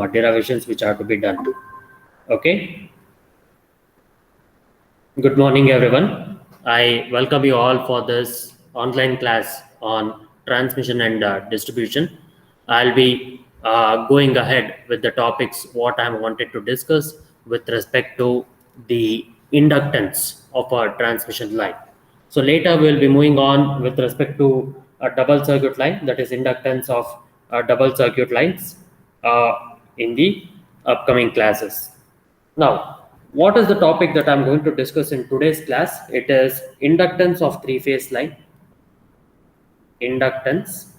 derivations which are to be done. Okay. Good morning, everyone. I welcome you all for this online class on transmission and distribution. I'll be going ahead with the topics what I wanted to discuss with respect to the inductance of a transmission line. So later we'll be moving on with respect to a double circuit line, that is inductance of double circuit lines in the upcoming classes. Now, what is the topic that I'm going to discuss in today's class? It is inductance of three-phase line. Inductance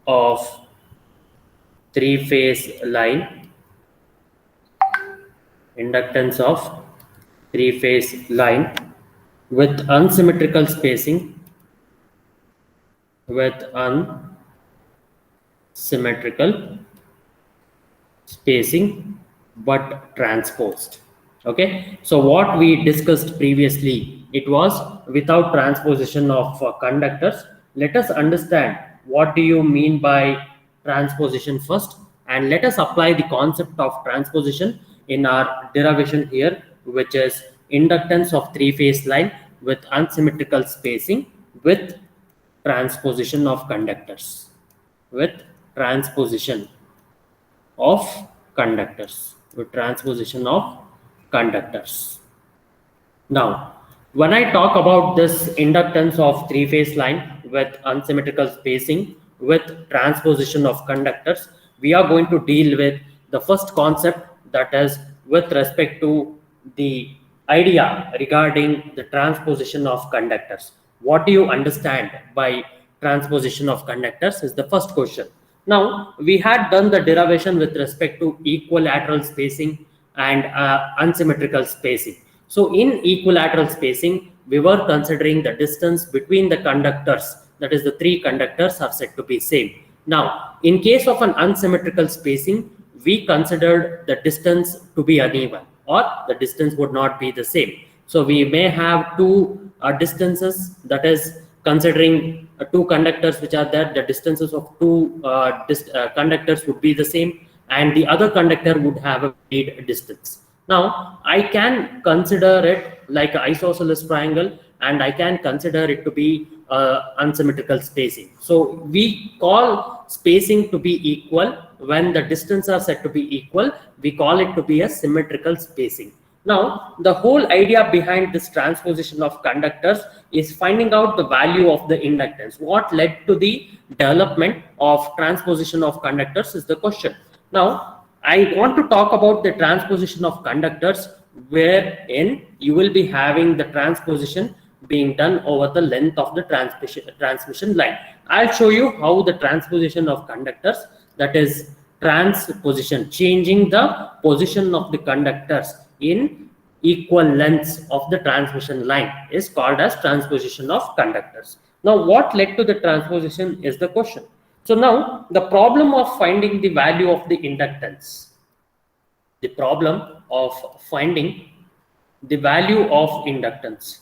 of three-phase line. Inductance of three-phase line with unsymmetrical spacing. With unsymmetrical spacing but transposed. Okay, so what we discussed previously, it was without transposition of conductors. Let us understand what do you mean by transposition first, and let us apply the concept of transposition in our derivation here, which is inductance of three-phase line with unsymmetrical spacing with transposition of conductors. With transposition of conductors. With transposition of conductors. Now, when I talk about this inductance of three-phase line with unsymmetrical spacing with transposition of conductors, we are going to deal with the first concept, that is with respect to the idea regarding the transposition of conductors. What do you understand by transposition of conductors is the first question. Now, we had done the derivation with respect to equilateral spacing and unsymmetrical spacing. So in equilateral spacing, we were considering the distance between the conductors, that is the three conductors are said to be same. Now, in case of an unsymmetrical spacing, we considered the distance to be uneven, or the distance would not be the same. So we may have two distances, that is considering two conductors which are there, the distances of two conductors would be the same, and the other conductor would have a lead distance. Now, I can consider it like an isosceles triangle, and I can consider it to be unsymmetrical spacing. So we call spacing to be equal when the distances are said to be equal. We call it to be a symmetrical spacing. Now, the whole idea behind this transposition of conductors is finding out the value of the inductance. What led to the development of transposition of conductors is the question. Now, I want to talk about the transposition of conductors, wherein you will be having the transposition being done over the length of the transmission line. I'll show you how the transposition of conductors, that is transposition, changing the position of the conductors in equal lengths of the transmission line, is called as transposition of conductors. Now, what led to the transposition is the question. So now the problem of finding the value of the inductance, the problem of finding the value of inductance,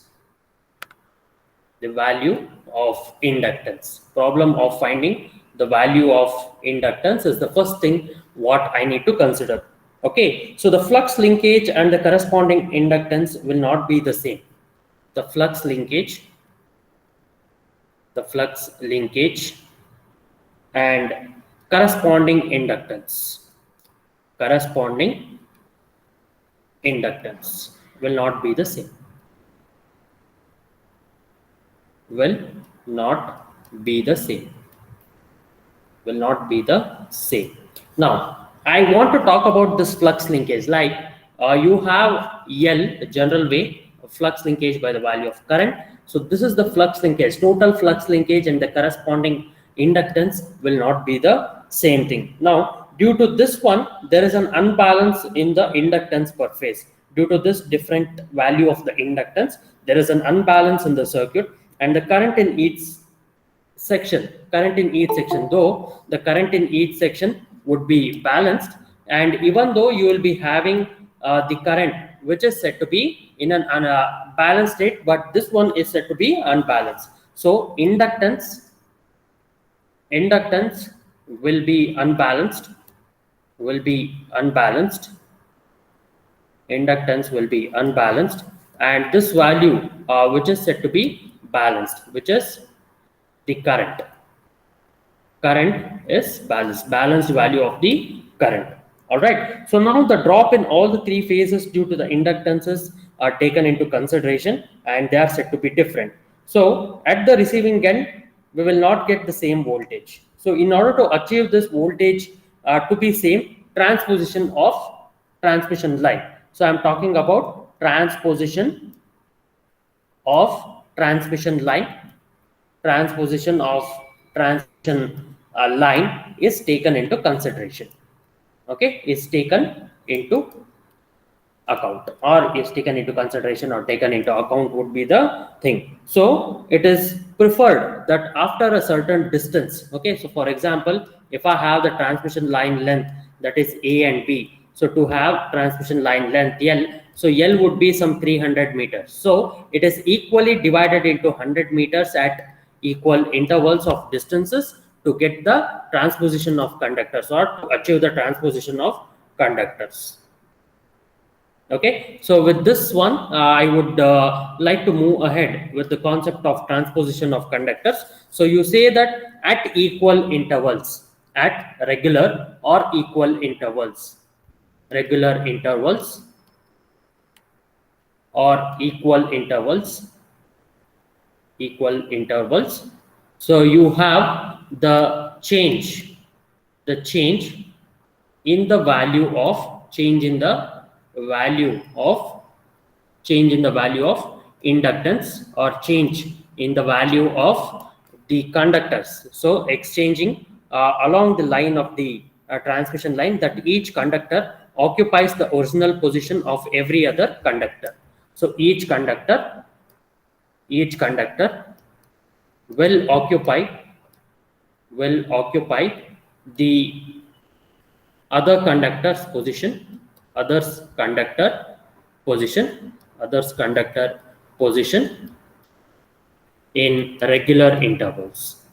problem of finding the value of inductance is the first thing what I need to consider. Okay, so the flux linkage and the corresponding inductance will not be the same. The flux linkage and corresponding inductance will not be the same. Will not be the same. Now, I want to talk about this flux linkage. Like you have L, general way, flux linkage by the value of current. So this is the flux linkage. Total flux linkage and the corresponding inductance will not be the same thing. Now, due to this one, there is an unbalance in the inductance per phase. Due to this different value of the inductance, there is an unbalance in the circuit, and the current in each section, though the current in each section would be balanced, and even though you will be having the current which is said to be in an balanced state, but this one is said to be unbalanced. So inductance will be unbalanced, will be unbalanced. Inductance will be unbalanced, and this value which is said to be balanced, which is the current. Current is balanced value of the current. All right. So now the drop in all the three phases due to the inductances are taken into consideration, and they are said to be different. So at the receiving end, we will not get the same voltage. So in order to achieve this voltage to be same, transposition of transmission line. So I'm talking about transposition of transmission line. Transposition of transmission line is taken into consideration. Okay, is taken into account, or is taken into consideration, or taken into account would be the thing. So it is preferred that after a certain distance, okay, so for example, if I have the transmission line length, that is A and B, so to have transmission line length L, so L would be some 300 meters. So it is equally divided into 100 meters at equal intervals of distances to get the transposition of conductors, or to achieve the transposition of conductors. Okay, so with this one, I would like to move ahead with the concept of transposition of conductors. So you say that at equal intervals, at regular or equal intervals, regular intervals or equal intervals, equal intervals. So you have the change in the value of change in the value of inductance, or change in the value of the conductors. So exchanging along the line of the transmission line, that each conductor occupies the original position of every other conductor. So each conductor will occupy the other conductor's position, others conductor position in regular intervals.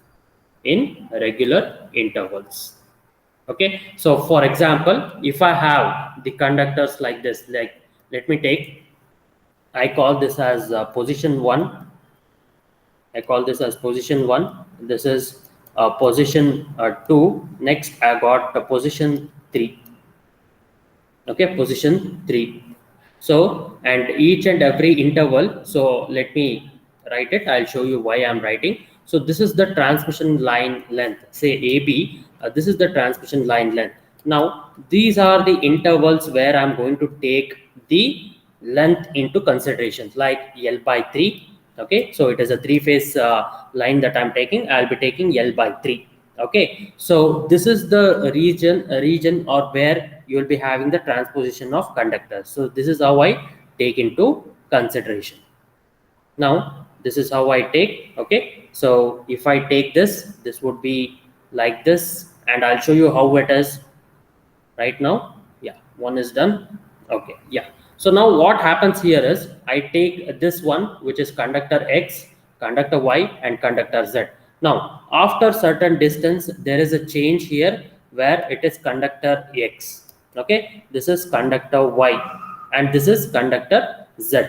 Okay, so for example, if I have the conductors like this, like let me take, I call this as position 1. This is position 2. Next I got the position 3. Okay, position 3. So, and each and every interval, so let me write it. I'll show you why I'm writing. So this is the transmission line length, say AB. This is the transmission line length. Now these are the intervals where I'm going to take the length into consideration, like L by 3. Okay, so it is a 3-phase line that I'm taking. I'll be taking L by 3. Okay, so this is the region or where you will be having the transposition of conductors. So this is how I take into consideration. Now this is how I take. Okay, so if I take this would be like this, and I'll show you how it is right now. Yeah, one is done. Okay, yeah. So now what happens here is I take this one, which is conductor X, conductor Y, and conductor Z. Now after certain distance, there is a change here where it is conductor X. Okay, this is conductor Y, and this is conductor Z.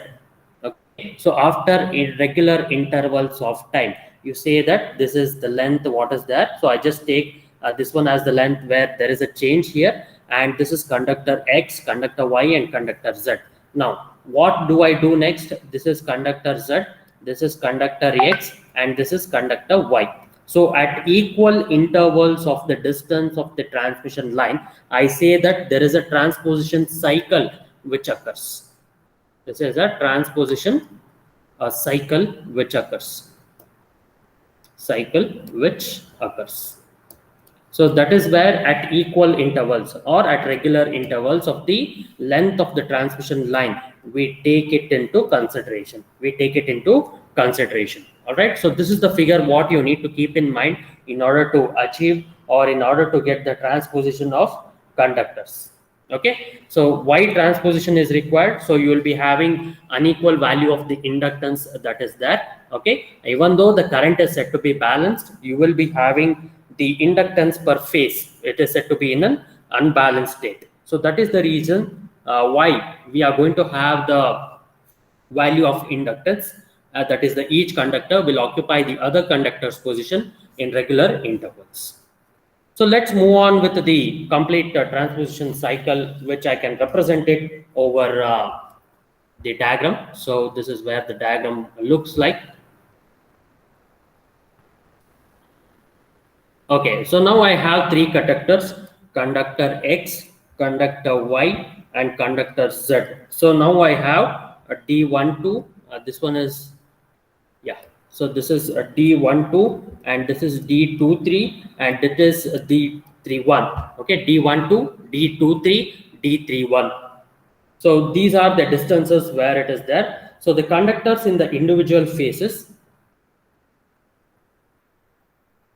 Okay, so after irregular intervals of time, you say that this is the length, what is that? So I just take this one as the length where there is a change here, and this is conductor X, conductor Y, and conductor Z. Now what do I do next? This is conductor Z, this is conductor X, and this is conductor Y. So at equal intervals of the distance of the transmission line, I say that there is a transposition cycle which occurs. This is a transposition cycle which occurs. So that is where at equal intervals or at regular intervals of the length of the transmission line, we take it into consideration. All right. So this is the figure what you need to keep in mind in order to achieve, or in order to get the transposition of conductors. Okay, so why transposition is required? So you will be having unequal value of the inductance that is there. Okay, even though the current is said to be balanced, you will be having the inductance per phase. It is said to be in an unbalanced state. So that is the reason why we are going to have the value of inductance, that is the each conductor will occupy the other conductor's position in regular intervals. So let's move on with the complete transposition cycle, which I can represent it over the diagram. So this is where the diagram looks like. Okay, so now I have three conductors: conductor X, conductor Y, and conductor Z. So now I have a D12. This one is, yeah. So this is a D12, and this is D23, and it is D31. Okay, D12, D23, D31. So these are the distances where it is there. So the conductors in the individual phases,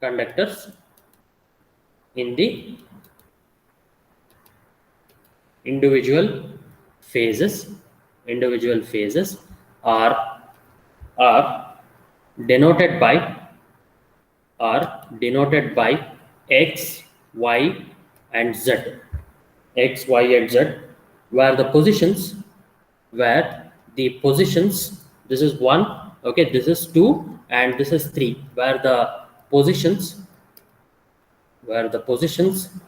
conductors in the individual phases are are denoted by X, Y, and Z. X, Y, and Z, where the positions, this is 1, okay, this is 2, and this is 3, where the positions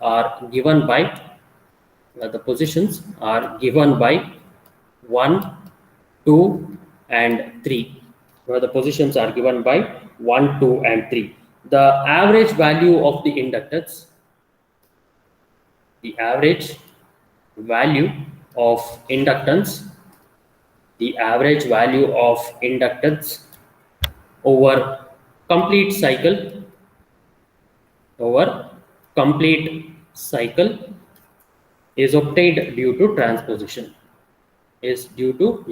are given by 1, 2, and 3, where the positions are given by 1, 2, and 3. The average value of the inductance, the average value of inductance over complete cycle is obtained due to transposition, is obtained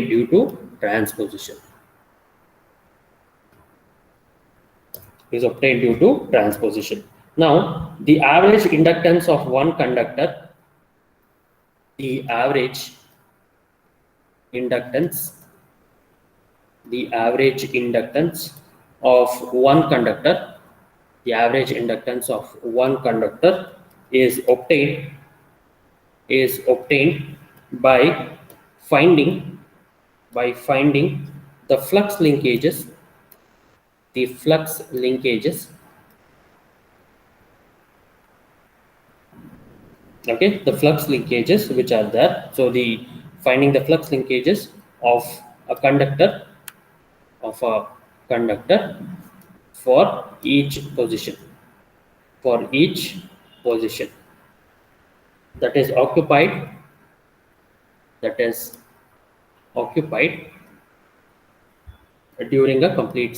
due to transposition. Now, the average inductance of one conductor, the average inductance of one conductor is obtained by finding the flux linkages, okay, the flux linkages which are there. So finding the flux linkages of a conductor for each position that is occupied during a complete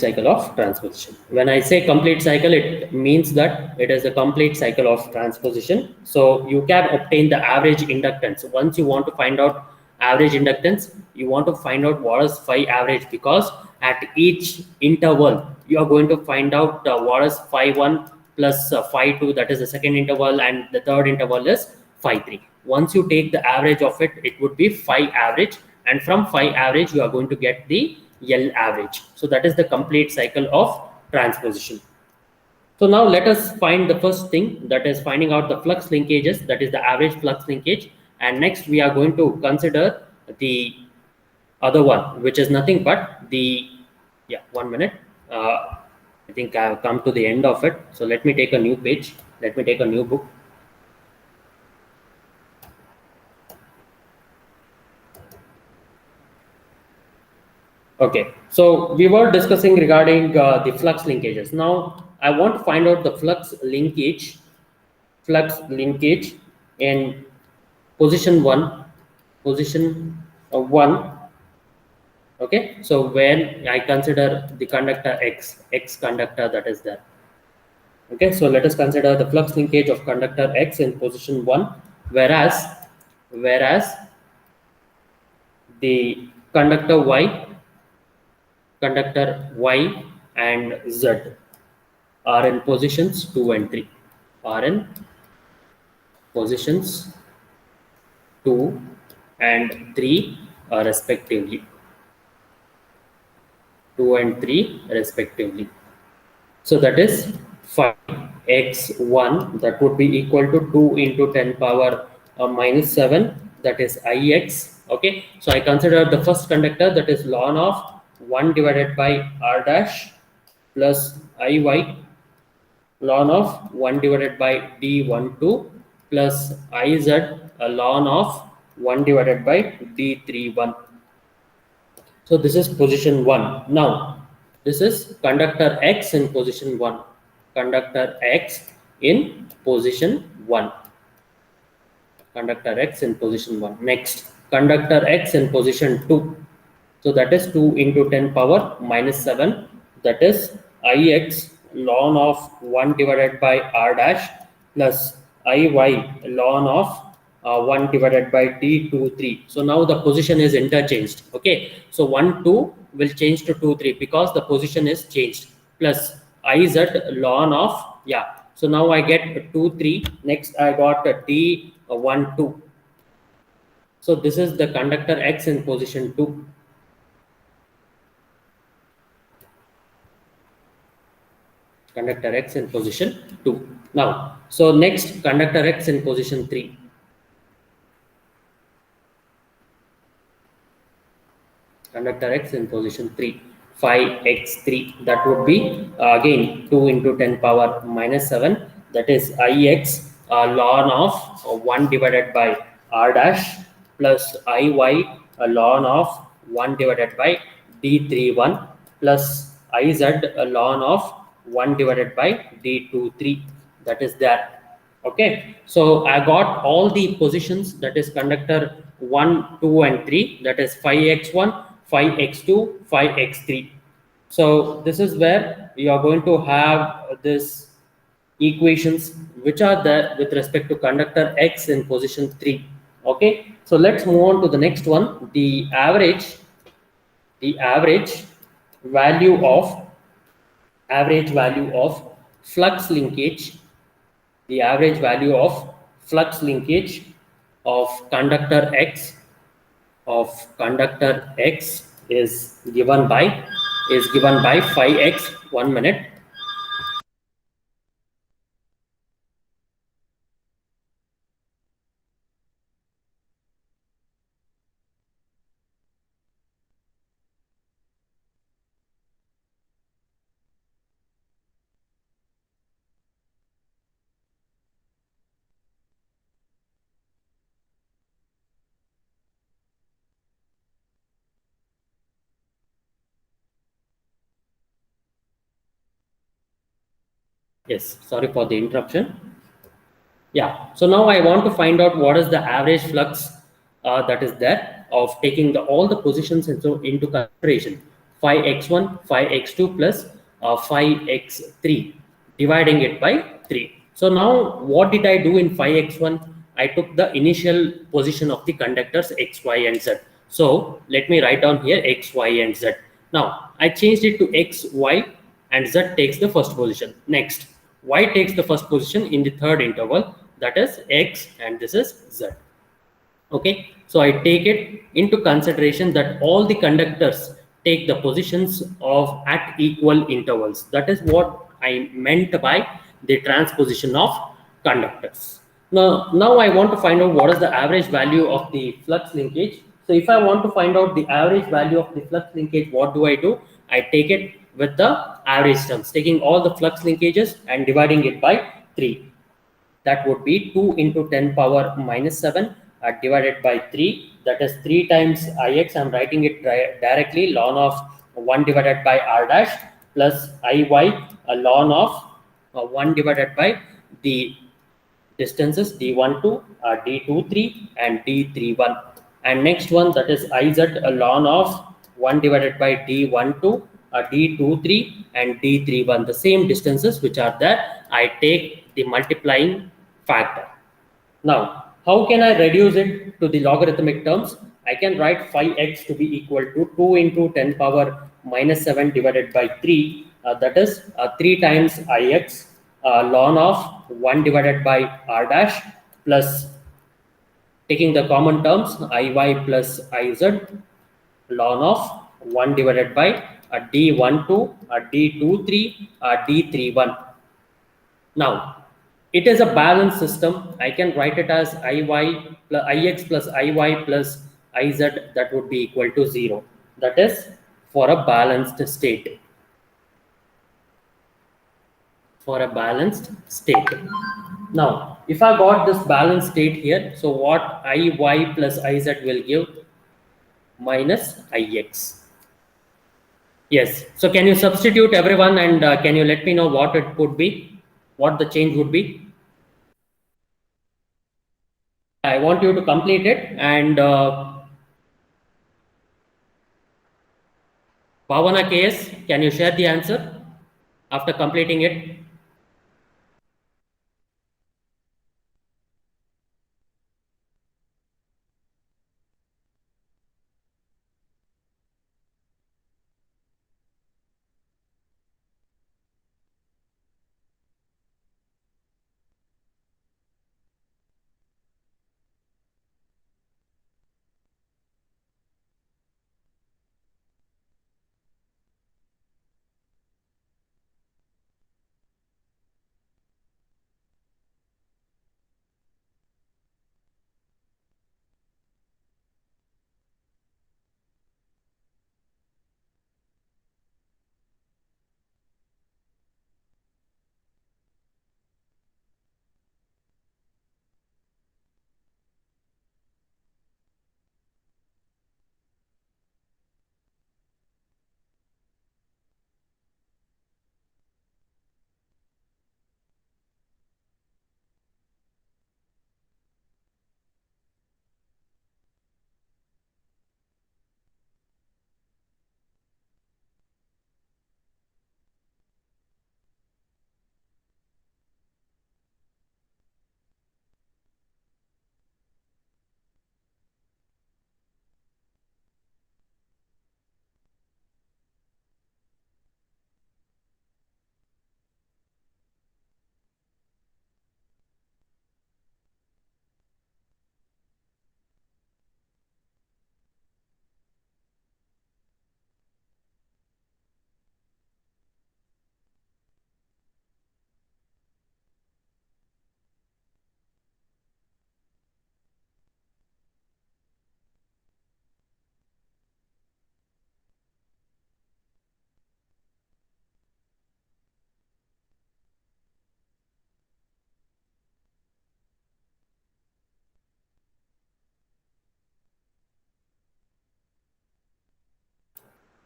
cycle of transposition. When I say complete cycle, it means that it is a complete cycle of transposition. So you can obtain the average inductance. Once you want to find out average inductance, you want to find out what is phi average, because at each interval you are going to find out what is phi 1 plus phi 2, that is the second interval, and the third interval is phi 3. Once you take the average of it, it would be phi average, and from phi average you are going to get the L average. So that is the complete cycle of transposition. So now let us find the first thing, that is finding out the flux linkages, that is the average flux linkage. And next we are going to consider the other one, which is nothing but the, yeah, 1 minute. I think I have come to the end of it. So let me take a new page. Let me take a new book. Okay, so we were discussing regarding the flux linkages. Now I want to find out the flux linkage in position 1. Okay, so when I consider the conductor X conductor that is there. Okay, so let us consider the flux linkage of conductor X in position 1, whereas the conductor Y and Z are in positions 2 and 3. 2 and 3 respectively. 2 and 3 respectively. So that is 5x1, that would be equal to 2 into 10 power minus 7, that is ix. Okay, so I consider the first conductor, that is ln of 1 divided by r dash plus iy, ln of 1 divided by d12 plus iz ln of 1 divided by d31. So this is position 1. Now this is conductor X in position 1. Conductor X in position 1. Conductor X in position 1. Next, conductor X in position 2. So that is 2 into 10 power minus 7. That is Ix ln of 1 divided by r dash plus Iy ln of 1 divided by d23. So now the position is interchanged. Okay, so 1 2 will change to 2 3 because the position is changed, plus Iz ln of, yeah, so now I get 2 3. Next I got d1 2. So this is the conductor X in position 2. Conductor X in position 2. Now, so next conductor X in position 3. Conductor X in position 3. 5x3, that would be again 2 into 10 power minus 7, that is Ix ln of 1 divided by r dash plus Iy ln of 1 divided by d31 plus Iz ln of 1 divided by d23, that is there. Okay, so I got all the positions, that is conductor 1 2 and 3, that is 5x1 5x2 5x3. So this is where you are going to have this equations which are there with respect to conductor X in position 3. Okay, so let's move on to the next one, the average value of flux linkage, the average value of flux linkage of conductor X is given by 5x. 1 minute. Yes, sorry for the interruption. Yeah, so now I want to find out what is the average flux that is there of taking all the positions into consideration. 5x1 5x2 plus 5x3, dividing it by 3. So now what did I do in 5x1? I took the initial position of the conductors x, y and z. So let me write down here x, y and z. Now I changed it to x, y and z takes the first position. Next, y takes the first position in the third interval, that is x, and this is z. Okay, so I take it into consideration that all the conductors take the positions of at equal intervals. That is what I meant by the transposition of conductors. Now I want to find out what is the average value of the flux linkage. So if I want to find out the average value of the flux linkage, what do? I take it with the average terms, taking all the flux linkages and dividing it by 3. That would be 2 into 10 power minus 7 divided by 3. That is 3 times Ix. I'm writing it directly, ln of 1 divided by r dash plus Iy ln of 1 divided by the distances d12, d23 and d31. And next one, that is Iz ln of 1 divided by d12, d23 and d31. The same distances which are there, I take the multiplying factor. Now, how can I reduce it to the logarithmic terms? I can write 5x to be equal to 2 into 10 power minus 7 divided by 3. That is 3 times ix ln of 1 divided by r dash plus taking the common terms, Iy plus Iz ln of 1 divided by a D12, a D23, a D31. Now, it is a balanced system. I can write it as Iy plus Ix plus Iy plus Iz, that would be equal to 0. That is for a balanced state. For a balanced state. Now, if I got this balanced state here, so what Iy plus Iz will give? Minus Ix. Yes. So can you substitute everyone, and can you let me know what it could be? What the change would be? I want you to complete it, and Bhavana KS, can you share the answer after completing it?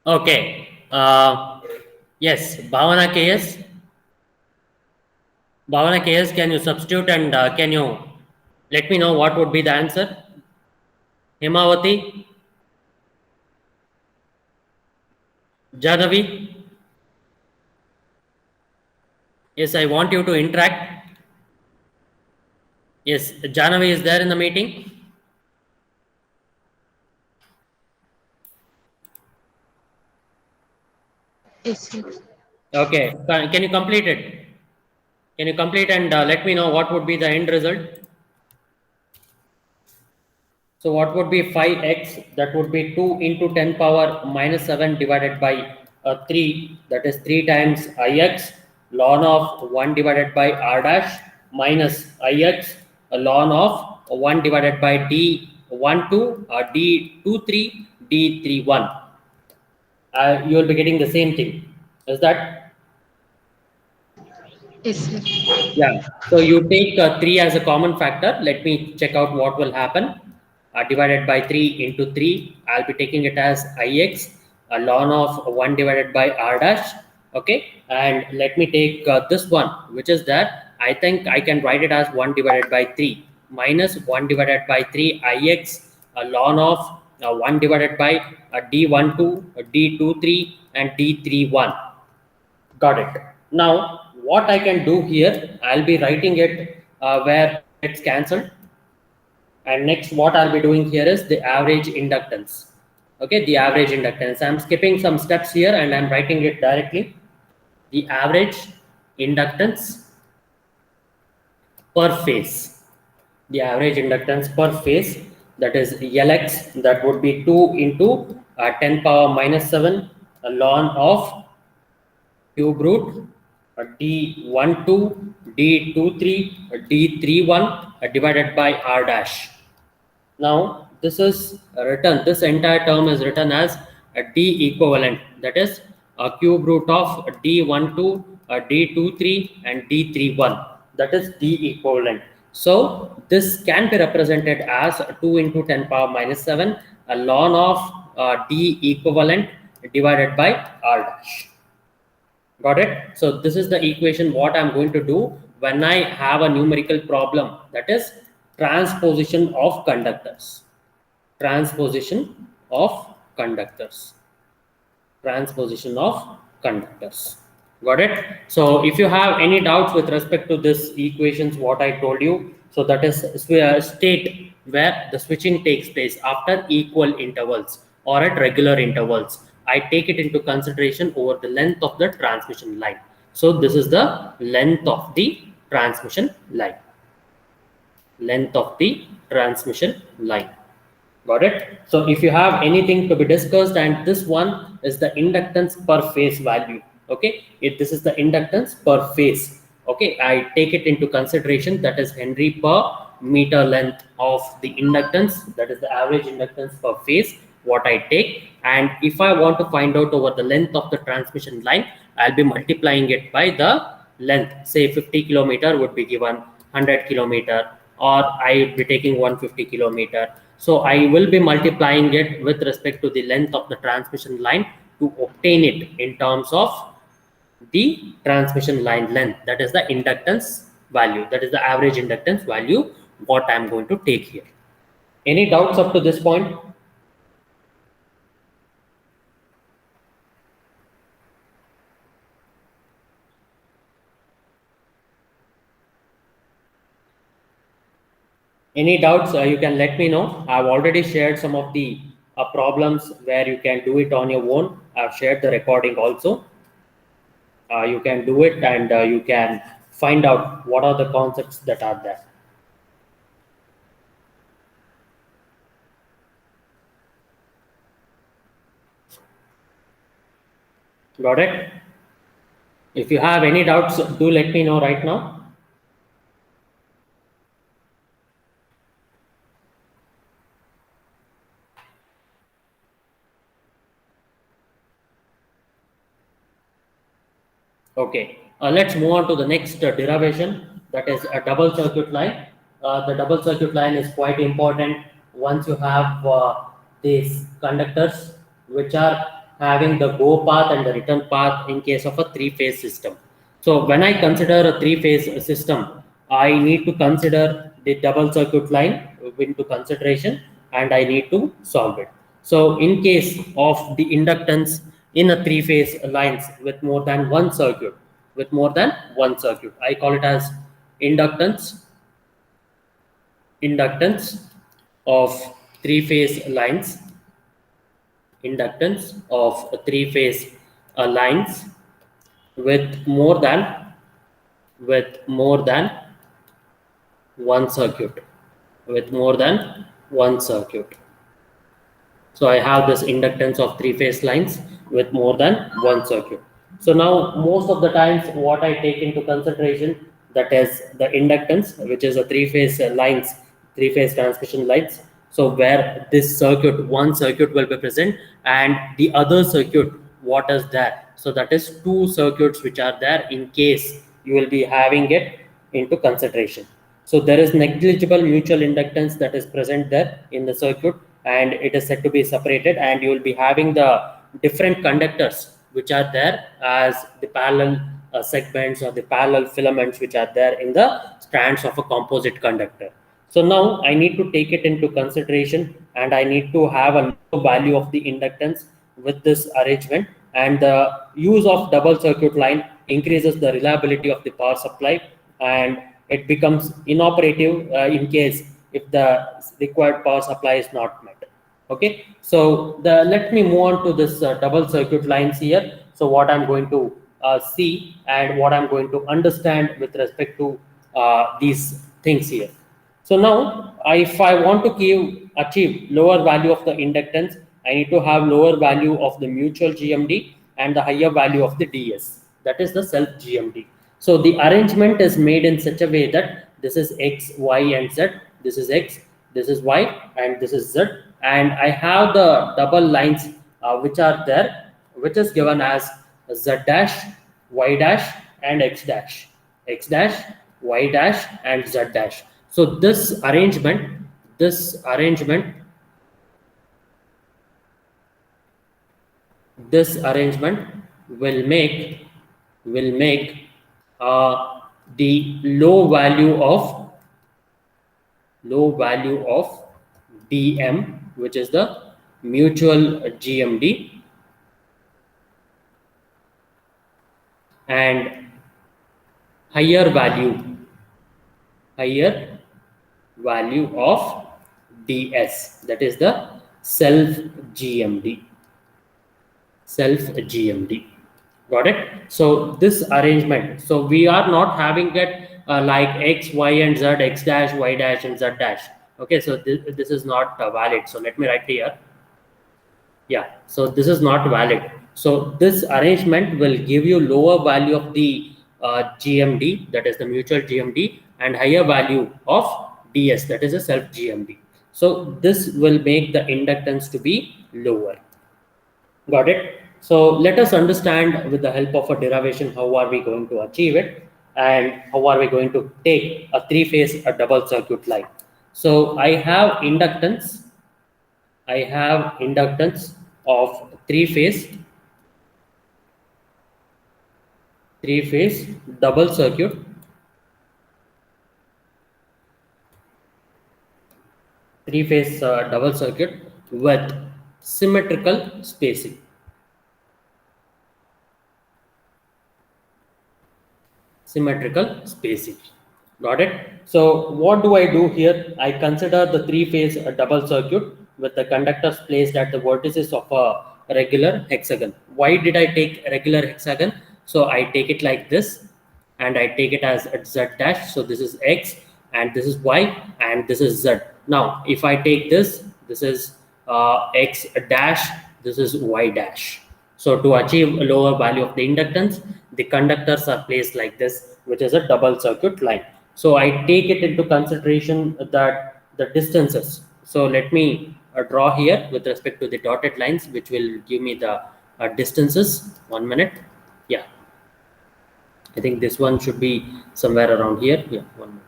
Okay. Yes, Bhavana KS. Bhavana KS, can you substitute, and can you let me know what would be the answer? Himavati, Janavi. Yes, I want you to interact. Yes, Janavi is there in the meeting. Yes, yes. Okay, can you complete it? Can you complete, and let me know what would be the end result? So what would be 5x? That would be 2 into 10 power minus 7 divided by 3. That is 3 times ix ln of 1 divided by r dash minus ix ln of 1 divided by d12 or d23 d31. You will be getting the same thing. Is that? Yes, sir. Yeah. So you take 3 as a common factor. Let me check out what will happen. Divided by 3 into 3, I'll be taking it as ix ln of 1 divided by r dash. Okay. And let me take this one, which is that I think I can write it as 1 divided by 3 minus 1 divided by 3 ix ln of 1 divided by d12, d23, and d31. Got it. Now, what I can do here, I'll be writing it where it's cancelled. And next, what I'll be doing here is the average inductance. Okay, the average inductance. I'm skipping some steps here and I'm writing it directly. The average inductance per phase. the average inductance per phase, that is Lx, that would be 2 into 10 power minus 7 ln of cube root D12, D23, D31 divided by R dash. Now this is written, this entire term is written as a D equivalent, that is a cube root of D12, D23 and D31, that is D equivalent. So this can be represented as 2 into 10 power minus 7 a ln of D equivalent divided by R dash. Got it? So this is the equation what I'm going to do when I have a numerical problem, that is transposition of conductors. Transposition of conductors. Transposition of conductors. Got it? So if you have any doubts with respect to this equations what I told you, so that is state where the switching takes place after equal intervals or at regular intervals. I take it into consideration over the length of the transmission line. So this is the length of the transmission line. Length of the transmission line. Got it? So if you have anything to be discussed, and this one is the inductance per phase value. Okay, if this is the inductance per phase. Okay, I take it into consideration, that is Henry per meter length of the inductance, that is the average inductance per phase what I take. And if I want to find out over the length of the transmission line, I'll be multiplying it by the length. Say 50 kilometer would be given 100 kilometer, or I would be taking 150 kilometer. So I will be multiplying it with respect to the length of the transmission line to obtain it in terms of the transmission line length, that is the inductance value, that is the average inductance value what I'm going to take here. Any doubts up to this point? Any doubts, you can let me know. I've already shared some of the problems where you can do it on your own. I've shared the recording also. You can do it, and you can find out what are the concepts that are there. Got it? If you have any doubts, do let me know right now. Okay, let's move on to the next derivation, that is a double circuit line. The double circuit line is quite important once you have these conductors which are having the go path and the return path in case of a three-phase system. So when I consider a three-phase system, I need to consider the double circuit line into consideration, and I need to solve it. So in case of the inductance in a three-phase lines with more than one circuit, I call it as inductance of three-phase lines, inductance of three-phase lines with more than one circuit, So I have this inductance of three-phase lines with more than one circuit. So now most of the times what I take into consideration, that is the inductance, which is a three-phase transmission lines. So where this circuit, one circuit will be present, and the other circuit, what is there? So that is two circuits which are there in case you will be having it into consideration. So there is negligible mutual inductance that is present there in the circuit, and it is said to be separated, and you will be having the different conductors which are there as the parallel segments or the parallel filaments which are there in the strands of a composite conductor. So now I need to take it into consideration, and I need to have a value of the inductance with this arrangement, and the use of double circuit line increases the reliability of the power supply, and it becomes inoperative in case if the required power supply is not met. Okay, so let me move on to this double circuit lines here. So what I'm going to see and what I'm going to understand with respect to these things here. So now, if I want to achieve lower value of the inductance, I need to have lower value of the mutual GMD and the higher value of the DS. That is the self GMD. So the arrangement is made in such a way that this is X, Y, and Z. This is X, this is Y, and this is Z. And I have the double lines which are there, which is given as Z dash, Y dash, and X dash. X dash, Y dash, and Z dash. So this arrangement, this arrangement, this arrangement will make the low value of DM, which is the mutual GMD, and higher value of DS, that is the self GMD. Got it? So this arrangement, so we are not having it like X, Y, and Z, X dash, Y dash, and Z dash. Okay, so this is not valid. So let me write here. Yeah, so this is not valid. So this arrangement will give you lower value of the GMD, that is the mutual GMD, and higher value of DS, that is a self GMD. So this will make the inductance to be lower. Got it? So let us understand with the help of a derivation how are we going to achieve it and how are we going to take a three-phase double circuit line. So I have inductance of three-phase double circuit double circuit with symmetrical spacing. Got it? So what do I do here? I consider the three-phase double circuit with the conductors placed at the vertices of a regular hexagon. Why did I take a regular hexagon? So I take it like this, and I take it as Z dash. So this is X, and this is Y, and this is Z. Now, if I take this is X dash, this is Y dash. So to achieve a lower value of the inductance, the conductors are placed like this, which is a double circuit line. So I take it into consideration that the distances. So let me draw here with respect to the dotted lines, which will give me the distances. 1 minute. Yeah. I think this one should be somewhere around here. Yeah, 1 minute.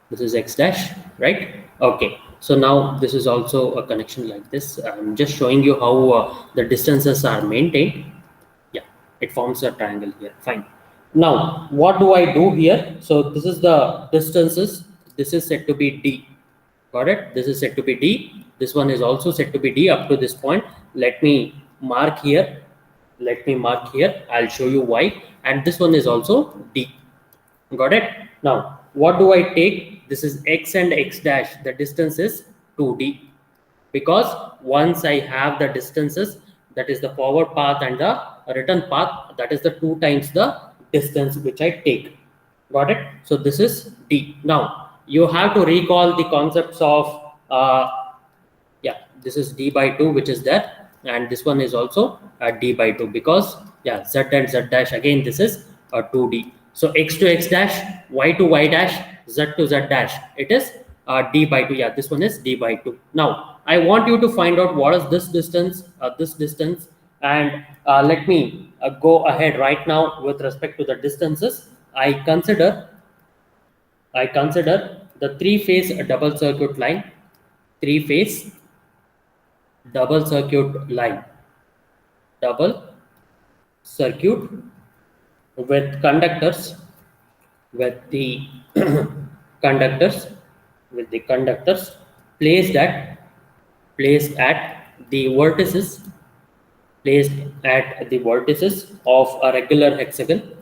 This is X dash, right? Okay. So now this is also a connection like this. I'm just showing you how the distances are maintained. Yeah, it forms a triangle here. Fine. Now, what do I do here? So this is the distances. This is said to be D. Got it? This is said to be D. This one is also said to be D up to this point. Let me mark here. I'll show you why. And this one is also D. Got it? Now, what do I take? This is X and X dash. The distance is 2D. Because once I have the distances, that is the forward path and the return path, that is the 2 times the distance which I take. Got it? So this is D. Now, you have to recall the concepts of, this is D by 2, which is there. And this one is also D by 2 because, Z and Z dash, again, this is 2D. So X to X dash, Y to Y dash, Z to Z dash, it is D by 2. Yeah, this one is D by 2. Now, I want you to find out what is this distance, and let me go ahead right now with respect to the distances. I consider the three-phase double circuit line, double circuit with conductors, with the conductors placed at the vertices of a regular hexagon,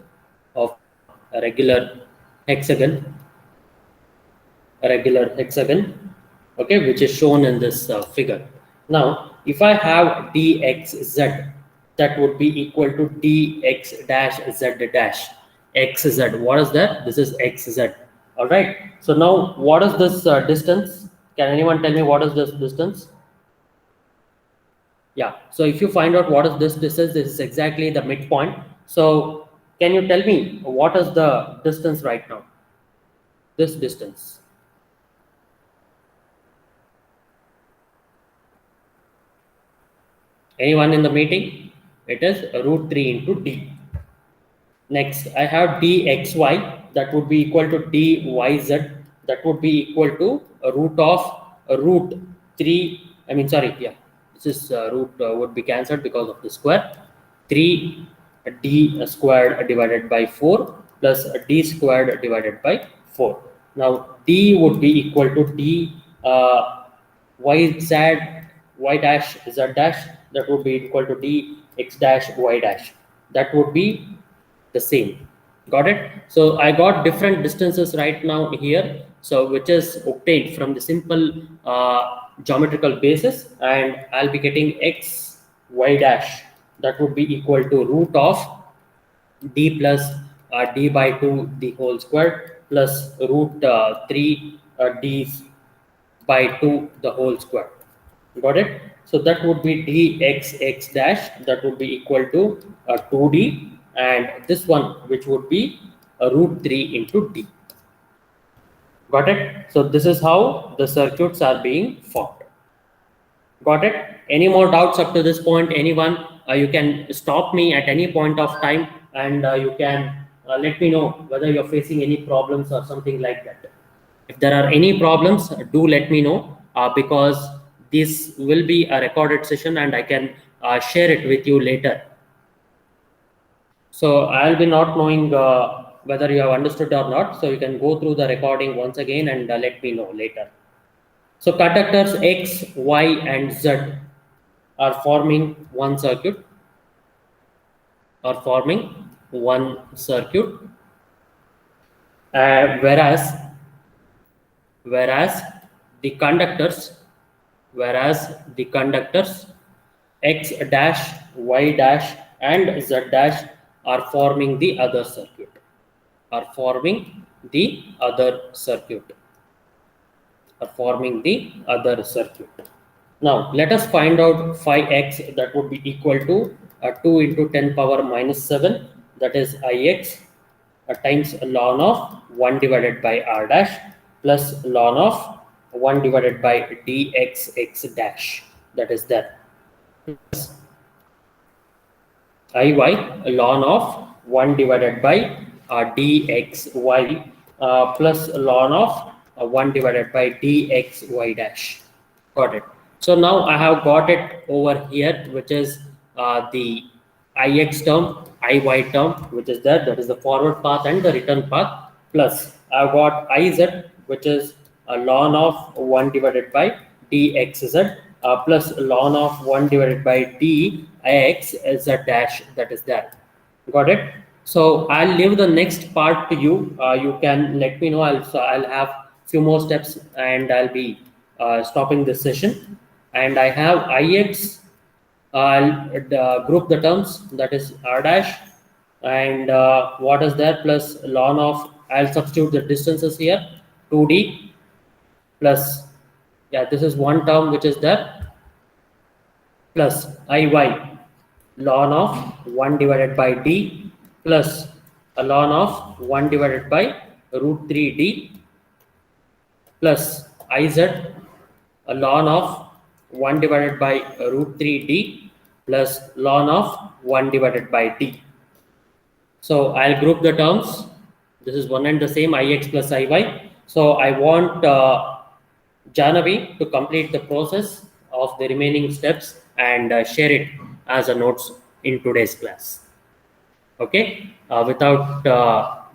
okay, which is shown in this figure. Now, if I have dxz, that would be equal to dx dash z dash xz. What is that? This is xz. All right. So now what is this distance? Can anyone tell me what is this distance? Yeah. So if you find out what is this distance, this is exactly the midpoint. So can you tell me what is the distance right now? This distance. Anyone in the meeting? It is root 3 into d. Next, I have dxy, that would be equal to dyz, that would be equal to a root of root 3. I mean, sorry, yeah, this is root would be cancelled because of the square. 3d squared divided by 4 plus d squared divided by 4. Now, d would be equal to d y z y dash z dash, that would be equal to d x dash y dash. That would be the same. Got it? So I got different distances right now here, so which is obtained from the simple geometrical basis, and I'll be getting x y dash, that would be equal to root of d plus d by 2 the whole square plus root 3 d by 2 the whole square. Got it? So that would be dxx dash, that would be equal to 2d, and this one which would be root 3 into d. Got it? So this is how the circuits are being formed. Got it? Any more doubts up to this point? Anyone? You can stop me at any point of time, and you can let me know whether you're facing any problems or something like that. If there are any problems, do let me know, because this will be a recorded session and I can share it with you later. So I'll be not knowing whether you have understood or not. So you can go through the recording once again and let me know later. So conductors X, Y, and Z are forming one circuit. Whereas the conductors X dash, Y dash, and Z dash are forming the other circuit. Now let us find out phi x, that would be equal to 2 into 10 power minus 7, that is ix, times ln of 1 divided by r dash plus ln of 1 divided by dxx dash, that is that, iy ln of 1 divided by dxy plus ln of 1 divided by dxy dash. Got it. So now I have got it over here, which is the ix term, iy term, which is there, that is the forward path and the return path, plus I've got iz, which is a ln of 1 divided by dxz plus ln of 1 divided by dxz dash, that is there. Got it? So I'll leave the next part to you. You can let me know. I'll have few more steps and I'll be stopping this session. And I have ix. I'll group the terms, that is r dash, and what is there plus ln of. I'll substitute the distances here, 2d plus, yeah, this is one term which is there, plus iy ln of 1 divided by d plus a ln of 1 divided by root 3d plus iz a ln of 1 divided by root 3d plus ln of 1 divided by d. So I'll group the terms. This is one and the same, ix plus iy. So I want Janavi to complete the process of the remaining steps and share it as a notes in today's class. Okay, without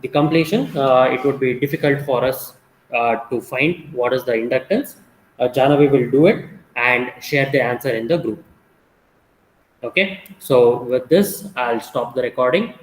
the completion, it would be difficult for us to find what is the inductance. Janavi will do it and share the answer in the group. Okay, so with this, I'll stop the recording.